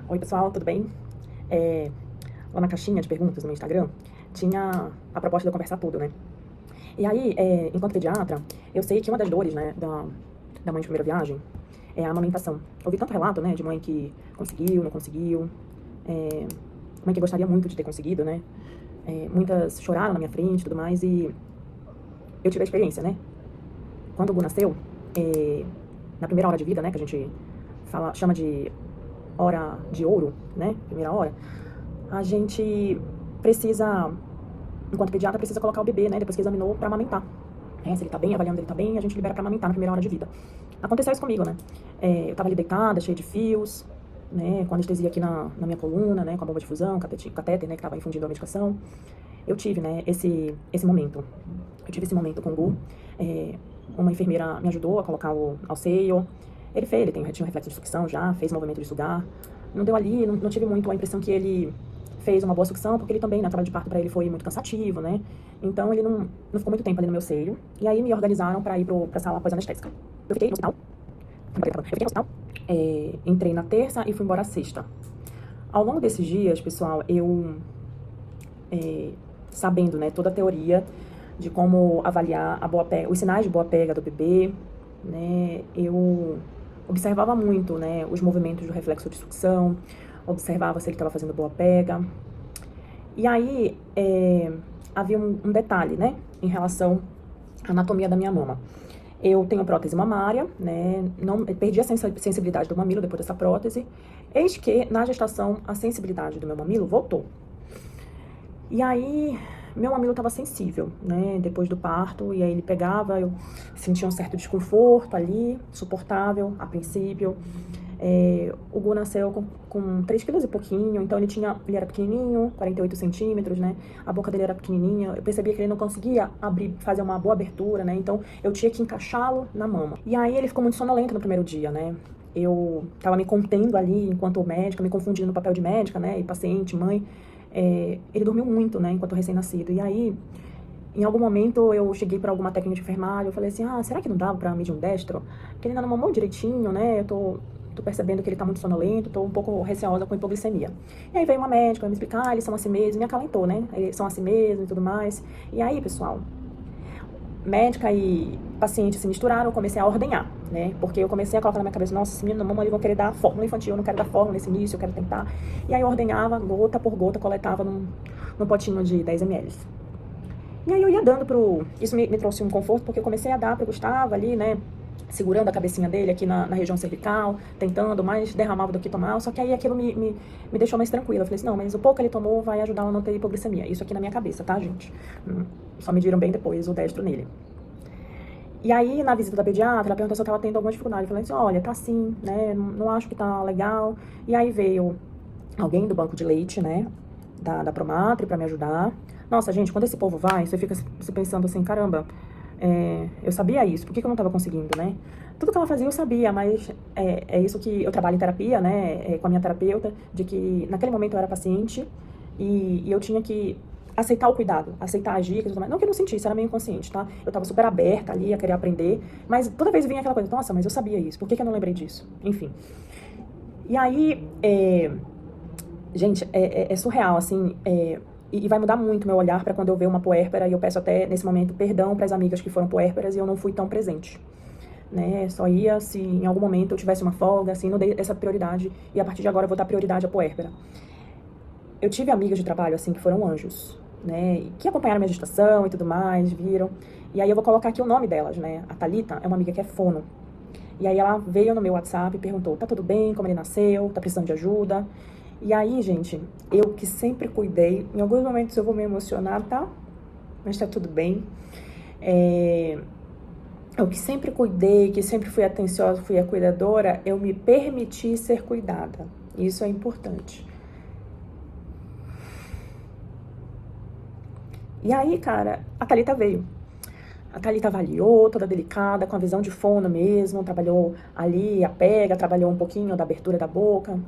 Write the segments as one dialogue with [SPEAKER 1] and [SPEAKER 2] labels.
[SPEAKER 1] Oi, pessoal, tudo bem? Lá na caixinha de perguntas no meu Instagram, tinha a proposta de eu conversar tudo, né? E aí, enquanto pediatra, eu sei que uma das dores, né, da mãe de primeira viagem é a amamentação. Eu ouvi tanto relato, né, de mãe que conseguiu, não conseguiu, é, mãe que gostaria muito de ter conseguido, né? Muitas choraram na minha frente e tudo mais, e eu tive a experiência, né? Quando o Gu nasceu, é, na primeira hora de vida, né, que a gente chama de hora de ouro, né, primeira hora, a gente precisa, enquanto pediatra, precisa colocar o bebê, né, depois que examinou, pra amamentar. Se ele tá bem, avaliando ele tá bem, a gente libera pra amamentar na primeira hora de vida. Aconteceu isso comigo, né? Eu tava ali deitada, cheia de fios, né, com anestesia aqui na minha coluna, né, com a bomba de fusão, catéter, né, que tava infundindo a medicação. Eu tive, né, esse momento. Eu tive esse momento com o Gu. Uma enfermeira me ajudou a colocar ao seio. Ele tinha um reflexo de sucção já, fez movimento de sugar. Não deu ali, não tive muito a impressão que ele fez uma boa sucção, porque ele também, na trabalho de parto para ele foi muito cansativo, né? Então ele não ficou muito tempo ali no meu seio. E aí me organizaram para ir pra sala pós-anestésica. Eu fiquei no hospital. Entrei na terça e fui embora sexta. Ao longo desses dias, pessoal, eu sabendo, né, toda a teoria de como avaliar os sinais de boa pega do bebê, né, eu observava muito, né, os movimentos do reflexo de sucção, observava se ele estava fazendo boa pega. E aí, havia um detalhe, né, em relação à anatomia da minha mama. Eu tenho prótese mamária, né, perdi a sensibilidade do mamilo depois dessa prótese, eis que, na gestação, a sensibilidade do meu mamilo voltou. E aí, meu mamilo estava sensível, né, depois do parto, e aí ele pegava, eu sentia um certo desconforto ali, suportável, a princípio. O Gu nasceu com 3 quilos e pouquinho, então ele era pequenininho, 48 centímetros, né, a boca dele era pequenininha, eu percebia que ele não conseguia fazer uma boa abertura, né, então eu tinha que encaixá-lo na mama. E aí ele ficou muito sonolento no primeiro dia, né, eu tava me contendo ali enquanto médica, me confundindo no papel de médica, né, e paciente, mãe. Ele dormiu muito, né, enquanto recém-nascido. E aí, em algum momento, eu cheguei para alguma técnica de enfermagem, eu falei assim, será que não dava pra medir um destro? Porque ele ainda não mamou direitinho, né, eu tô percebendo que ele tá muito sonolento, tô um pouco receosa com hipoglicemia. E aí veio uma médica me explicar, eles são assim mesmo, me acalentou, né, eles são assim mesmo e tudo mais. E aí, pessoal, médica e paciente se misturaram, eu comecei a ordenhar, né? Porque eu comecei a colocar na minha cabeça, nossa, esse menino, mamãe, eles vão querer dar fórmula infantil, eu não quero dar fórmula nesse início, eu quero tentar. E aí eu ordenhava, gota por gota, coletava num potinho de 10 ml. E aí eu ia dando Isso me trouxe um conforto, porque eu comecei a dar pro Gustavo ali, né? Segurando a cabecinha dele aqui na região cervical, tentando, mais derramava do que tomava, só que aí aquilo me deixou mais tranquila. Eu falei assim, não, mas o pouco que ele tomou vai ajudar a não ter hipoglicemia. Isso aqui na minha cabeça, tá, gente? Só mediram bem depois o destro nele. E aí, na visita da pediatra, ela perguntou se eu tava tendo alguma dificuldade. Eu falei assim, olha, tá sim, né, não acho que tá legal. E aí veio alguém do banco de leite, né, da Promatri pra me ajudar. Nossa, gente, quando esse povo vai, você fica se pensando assim, caramba, eu sabia isso, por que eu não tava conseguindo, né? Tudo que ela fazia eu sabia, mas é isso que eu trabalho em terapia, né, com a minha terapeuta, de que naquele momento eu era paciente e eu tinha que aceitar o cuidado, aceitar as dicas, não que eu não sentisse, era meio inconsciente, tá? Eu tava super aberta ali a querer aprender, mas toda vez vinha aquela coisa, nossa, mas eu sabia isso, por que eu não lembrei disso? Enfim. E aí, gente, é surreal, assim, e vai mudar muito meu olhar pra quando eu ver uma puérpera, e eu peço até, nesse momento, perdão pras amigas que foram puérperas e eu não fui tão presente, né? Só ia se em algum momento eu tivesse uma folga, assim, não dei essa prioridade, e a partir de agora eu vou dar prioridade à puérpera. Eu tive amigas de trabalho, assim, que foram anjos, né, que acompanharam minha gestação e tudo mais, viram. E aí eu vou colocar aqui o nome delas, né. A Thalita é uma amiga que é fono. E aí ela veio no meu WhatsApp e perguntou, tá tudo bem, como ele nasceu, tá precisando de ajuda? E aí, gente, eu que sempre cuidei, em alguns momentos eu vou me emocionar, tá? Mas tá tudo bem. Eu que sempre cuidei, que sempre fui atenciosa, fui a cuidadora, eu me permiti ser cuidada. Isso é importante. E aí, cara, a Thalita veio. A Thalita avaliou, toda delicada, com a visão de fono mesmo, trabalhou ali a pega, trabalhou um pouquinho da abertura da boca.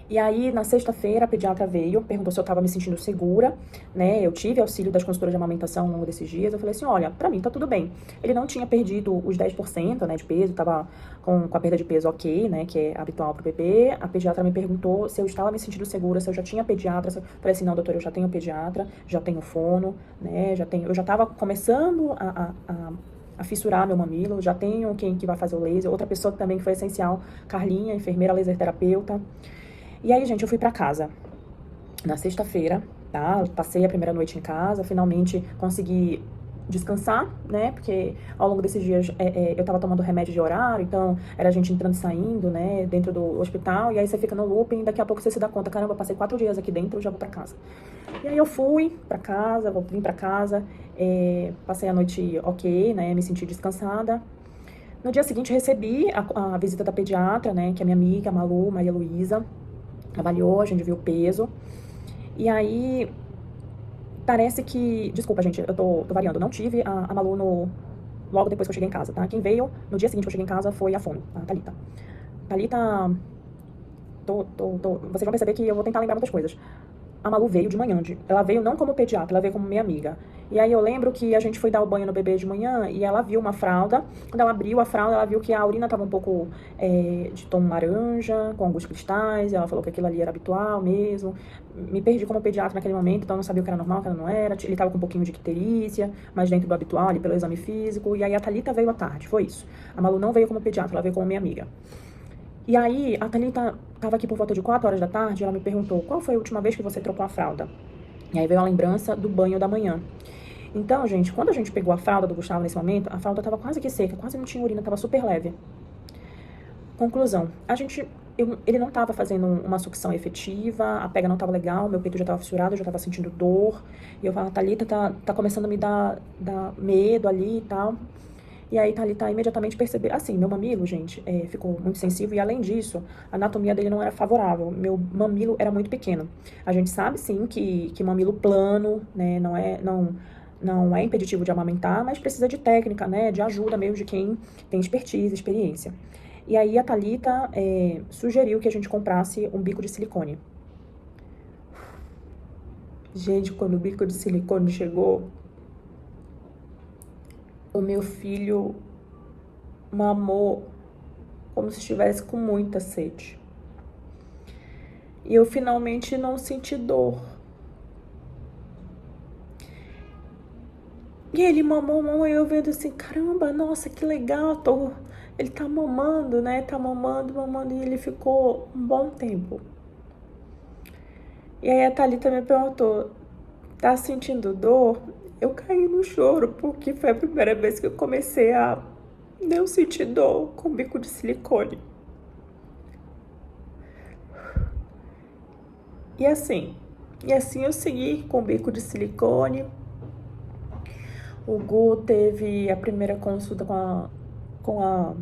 [SPEAKER 1] E aí, na sexta-feira, a pediatra veio, perguntou se eu tava me sentindo segura, né? Eu tive auxílio das consultoras de amamentação ao longo desses dias. Eu falei assim, olha, pra mim tá tudo bem. Ele não tinha perdido os 10%, né, de peso, tava com a perda de peso ok, né, que é habitual pro bebê. A pediatra me perguntou se eu estava me sentindo segura, se eu já tinha pediatra. Eu falei assim, não, doutor, eu já tenho pediatra, já tenho fono, né, eu já tava começando a fissurar meu mamilo, já tenho quem que vai fazer o laser, outra pessoa também que foi essencial, Carlinha, enfermeira laser terapeuta. E aí, gente, eu fui pra casa na sexta-feira, tá? Passei a primeira noite em casa, finalmente consegui descansar, né? Porque ao longo desses dias eu tava tomando remédio de horário, então era a gente entrando e saindo, né? Dentro do hospital, e aí você fica no looping, daqui a pouco você se dá conta, caramba, passei 4 dias aqui dentro, já vou pra casa. E aí eu fui pra casa, vim pra casa, passei a noite ok, né? Me senti descansada. No dia seguinte recebi a visita da pediatra, né? Que é minha amiga, a Malu, Maria Luísa. Avaliou, a gente viu o peso. E aí, parece que... Desculpa, gente, eu tô variando. Eu não tive a Malu logo depois que eu cheguei em casa, tá? Quem veio no dia seguinte que eu cheguei em casa foi a Fono, a Thalita. Thalita... Vocês vão perceber que eu vou tentar lembrar muitas coisas. A Malu veio de manhã. Ela veio não como pediatra, ela veio como minha amiga. E aí eu lembro que a gente foi dar o banho no bebê de manhã e ela viu uma fralda. Quando ela abriu a fralda, ela viu que a urina estava um pouco de tom laranja, com alguns cristais. E ela falou que aquilo ali era habitual mesmo. Me perdi como pediatra naquele momento, então eu não sabia o que era normal, o que não era. Ele estava com um pouquinho de icterícia, mas dentro do habitual, ali pelo exame físico. E aí a Thalita veio à tarde, foi isso. A Malu não veio como pediatra, ela veio como minha amiga. E aí, a Thalita estava aqui por volta de 4 horas da tarde, ela me perguntou, qual foi a última vez que você trocou a fralda? E aí veio a lembrança do banho da manhã. Então, gente, quando a gente pegou a fralda do Gustavo nesse momento, a fralda estava quase que seca, quase não tinha urina, estava super leve. Conclusão, ele não estava fazendo uma sucção efetiva, a pega não estava legal, meu peito já estava fissurado, eu já estava sentindo dor. E eu falo, Thalita, tá começando a me dar medo ali e tal. E aí Thalita imediatamente percebeu, assim, meu mamilo, gente, ficou muito sensível e além disso, a anatomia dele não era favorável, meu mamilo era muito pequeno. A gente sabe sim que mamilo plano, né, não é impeditivo de amamentar, mas precisa de técnica, né, de ajuda mesmo de quem tem expertise, experiência. E aí a Thalita sugeriu que a gente comprasse um bico de silicone. Gente, quando o bico de silicone chegou, o meu filho mamou como se estivesse com muita sede. E eu finalmente não senti dor. E ele mamou, e eu vendo assim, caramba, nossa, que legal, ele tá mamando, né? Tá mamando, e ele ficou um bom tempo. E aí a Thalita me perguntou, tá sentindo dor? Eu caí no choro, porque foi a primeira vez que eu comecei a não sentir dor com bico de silicone. E assim eu segui com o bico de silicone. O Gu teve a primeira consulta com a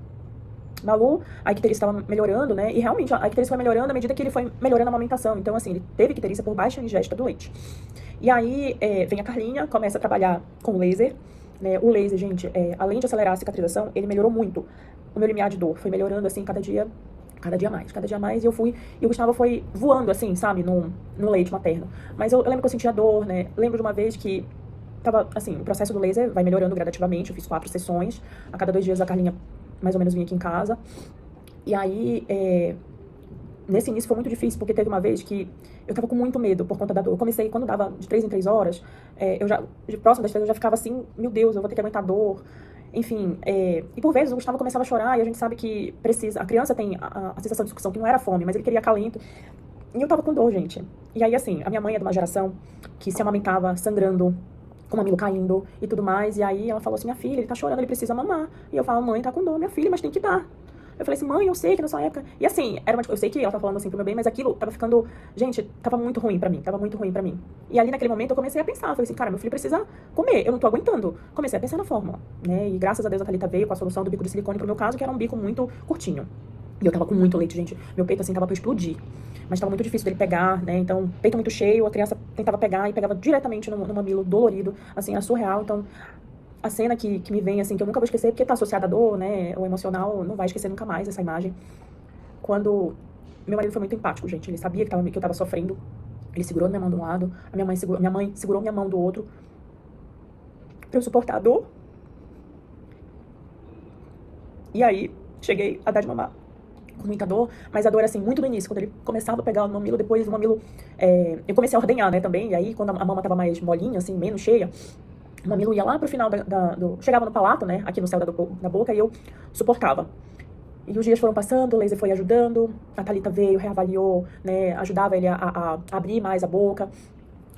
[SPEAKER 1] Malu, a icterícia estava melhorando, né? E realmente a icterícia foi melhorando à medida que ele foi melhorando a amamentação. Então, assim, ele teve icterícia por baixa ingesta do leite. E aí vem a Carlinha, começa a trabalhar com laser. Né? O laser, gente, além de acelerar a cicatrização, ele melhorou muito o meu limiar de dor. Foi melhorando, assim, cada dia mais. E e o Gustavo foi voando, assim, sabe, no leite materno. Mas eu lembro que eu sentia dor, né? Lembro de uma vez que tava, assim, o processo do laser vai melhorando gradativamente. Eu fiz 4 sessões. A cada 2 dias a Carlinha mais ou menos vinha aqui em casa. E aí, nesse início foi muito difícil, porque teve uma vez que eu tava com muito medo por conta da dor. Eu comecei, quando dava de 3 em 3 horas, de próximo das 3 eu já ficava assim, meu Deus, eu vou ter que aguentar dor. Enfim, e por vezes o Gustavo começava a chorar e a gente sabe que a criança tem a sensação de sucção, que não era fome, mas ele queria acalento. E eu tava com dor, gente. E aí, assim, a minha mãe é de uma geração que se amamentava sangrando, com o mamilo caindo e tudo mais. E aí ela falou assim, minha filha, ele tá chorando, ele precisa mamar. E eu falo, mãe, tá com dor, minha filha, mas tem que dar. Eu falei assim, mãe, eu sei que na sua época... E assim, eu sei que ela tá falando assim pro meu bem, mas aquilo tava ficando... Gente, tava muito ruim pra mim, E ali naquele momento eu comecei a pensar, falei assim, cara, meu filho precisa comer, eu não tô aguentando. Comecei a pensar na fórmula, né? E graças a Deus a Thalita veio com a solução do bico de silicone pro meu caso, que era um bico muito curtinho. E eu tava com muito leite, gente. Meu peito, assim, tava pra explodir. Mas tava muito difícil dele pegar, né? Então, peito muito cheio, a criança tentava pegar e pegava diretamente no mamilo dolorido. Assim, era surreal. Então, a cena que me vem, assim, que eu nunca vou esquecer, porque tá associada à dor, né? O emocional não vai esquecer nunca mais essa imagem. Quando meu marido foi muito empático, gente. Ele sabia que eu tava sofrendo. Ele segurou minha mão de um lado, minha mãe segurou minha mão do outro, pra eu suportar a dor. E aí, cheguei a dar de mamar com muita dor, mas a dor, assim, muito no início, quando ele começava a pegar o mamilo, depois o mamilo, eu comecei a ordenhar, né, também, e aí, quando a mama tava mais molinha, assim, menos cheia, o mamilo ia lá pro final chegava no palato, né, aqui no céu da boca, e eu suportava. E os dias foram passando, o laser foi ajudando, a Thalita veio, reavaliou, né, ajudava ele a abrir mais a boca.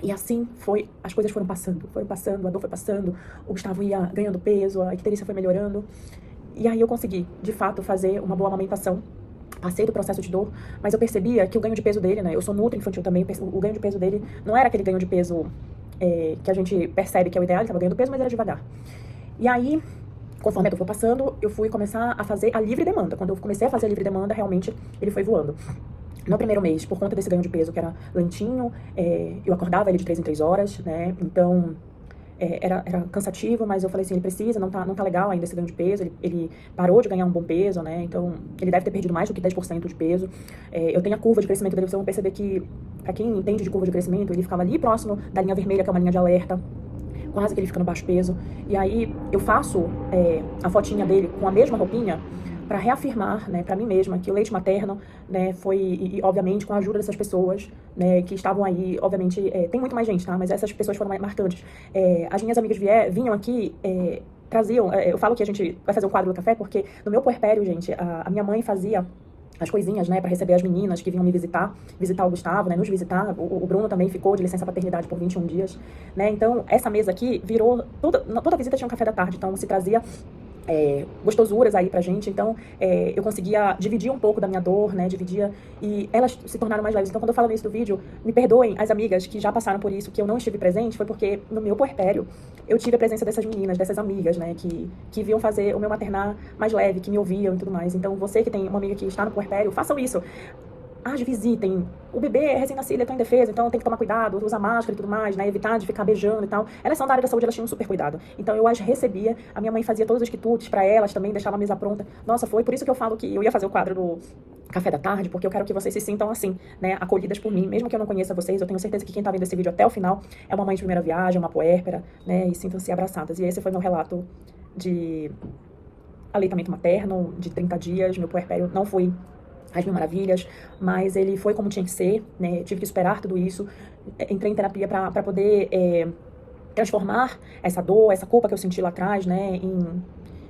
[SPEAKER 1] E assim foi, as coisas foram passando, a dor foi passando, o Gustavo ia ganhando peso, a icterícia foi melhorando. E aí eu consegui, de fato, fazer uma boa amamentação. Passei do processo de dor, mas eu percebia que o ganho de peso dele, né, eu sou nutri infantil também, o ganho de peso dele não era aquele ganho de peso que a gente percebe que é o ideal, ele estava ganhando peso, mas era devagar. E aí, conforme a dor foi passando, eu fui começar a fazer a livre demanda. Quando eu comecei a fazer a livre demanda, realmente, ele foi voando. No primeiro mês, por conta desse ganho de peso que era lentinho, eu acordava ele de 3 em 3 horas, né? Então, era cansativo, mas eu falei assim, ele precisa, não tá legal ainda esse ganho de peso, ele parou de ganhar um bom peso, né? Então, ele deve ter perdido mais do que 10% de peso. Eu tenho a curva de crescimento dele, vocês vão perceber que, pra quem entende de curva de crescimento, ele ficava ali próximo da linha vermelha, que é uma linha de alerta, quase que ele fica no baixo peso. E aí, eu faço a fotinha dele com a mesma roupinha, para reafirmar, né, para mim mesma, que o leite materno, né, foi, e, obviamente, com a ajuda dessas pessoas, né, que estavam aí, obviamente, tem muito mais gente, tá, mas essas pessoas foram mais marcantes. As minhas amigas vinham aqui, traziam, eu falo que a gente vai fazer um quadro do café, porque no meu puerpério, gente, a minha mãe fazia as coisinhas, né, para receber as meninas que vinham me visitar o Gustavo, né, nos visitar. O Bruno também ficou de licença paternidade por 21 dias, né, então essa mesa aqui virou, toda visita tinha um café da tarde, então se trazia gostosuras aí pra gente, então eu conseguia dividir um pouco da minha dor, né, e elas se tornaram mais leves. Então quando eu falo nisso do vídeo, me perdoem as amigas que já passaram por isso, que eu não estive presente, foi porque no meu puerpério eu tive a presença dessas meninas, dessas amigas, né, que viam fazer o meu maternar mais leve, que me ouviam e tudo mais. Então você que tem uma amiga que está no puerpério, façam isso. Visitem. O bebê é recém-nascido, ele tá indefeso, então tem que tomar cuidado, usar máscara e tudo mais, né? Evitar de ficar beijando e tal. Elas são da área da saúde, elas tinham um super cuidado. Então eu as recebia, a minha mãe fazia todos os quitutes pra elas também, deixava a mesa pronta. Nossa, foi por isso que eu falo que eu ia fazer o quadro do café da tarde, porque eu quero que vocês se sintam assim, né? Acolhidas por mim. Mesmo que eu não conheça vocês, eu tenho certeza que quem tá vendo esse vídeo até o final é uma mãe de primeira viagem, uma puérpera, né? E sintam-se abraçadas. E esse foi meu relato de aleitamento materno, de 30 dias. Meu puerpério não foi as mil maravilhas, mas ele foi como tinha que ser, né? Tive que superar tudo isso, entrei em terapia para poder transformar essa dor, essa culpa que eu senti lá atrás, né,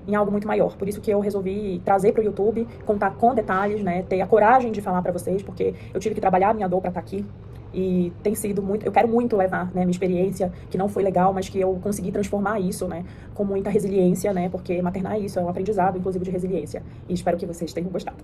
[SPEAKER 1] em algo muito maior. Por isso que eu resolvi trazer para o YouTube, contar com detalhes, né, ter a coragem de falar para vocês, porque eu tive que trabalhar a minha dor para estar aqui. E tem sido muito, eu quero muito levar, né, minha experiência, que não foi legal, mas que eu consegui transformar isso, né, com muita resiliência, né, porque maternar é isso, é um aprendizado, inclusive, de resiliência. E espero que vocês tenham gostado.